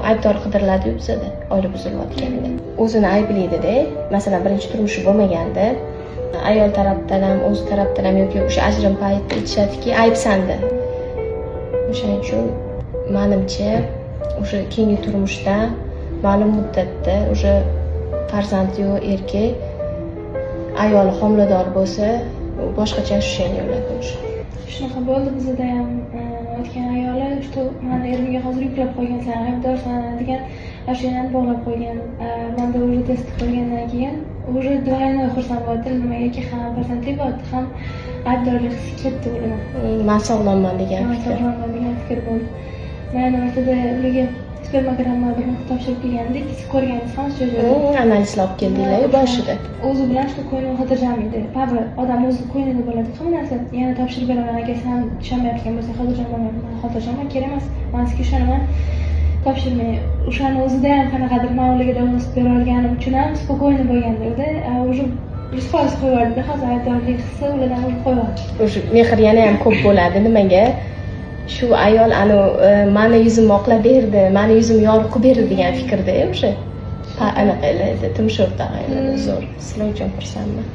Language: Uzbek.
Aybdor qidiriladi bizada oila buzilayotganda. O'zini ayblaydi-da. Masalan, birinchi turmushi bo'lmaganda ayol tarafdan ham, o'z tarafdan ham yoki o'sha ajrim paytida aytishadiki, aybsanda. O'shaning uchun menimcha o'sha keyingi turmushda ma'lum muddatda o'sha farzandi yo'q erkak ayol homilador bo'lsa, boshqacha yashashni yo'llab qo'yish. Shunaqa bo'ldi bizda ham aytgan ayoli, что meni erimga hozir yuklab qo'ygansan, aybdorsan degan ashinani bog'lab qo'ygan. Menda уже test qilgandan keyin уже двойной xursand bo'ldi. Nimagaki ham farzandli bo'ldi, ham aybdorlik hissi ketdi o'zimga. Men sog'lomman degan fikr. Sog'lomman degan fikr bo'ldi. Men vaqtida ularga spermogramma bir marta topshirib kelgandik, siz ko'rganingiz ham shu joyda. Analizlar olib keldilar boshida. O'zi bilan shu qo'yni xotirjam edi. Baribir odam o'zi qo'ynida bo'ladi. Hamma narsa yana topshirib beraman agar sen ishonmayotgan bo'lsa, xotirjam bo'laman. Xotirjamman, kerak emas. Men sizga ishonaman. Topshirmay. O'shani o'zida ham qanaqadir ma'lumotga davolat bera olganim uchun ham spokойно bo'lganda-da, уже 100% qo'yardi. Hozir aybdorlik hissi ulardan o'zib qo'yadi. O'sha mehr yana ham ko'p bo'ladi. Nimaga? Shu ayol meni yuzimni oqlab berdi, meni yuzimni yorib qilib berdi degan fikrda o'sha. Anaqa tumshuq tag'aylar zo'r. Sizlar uchun xursandman.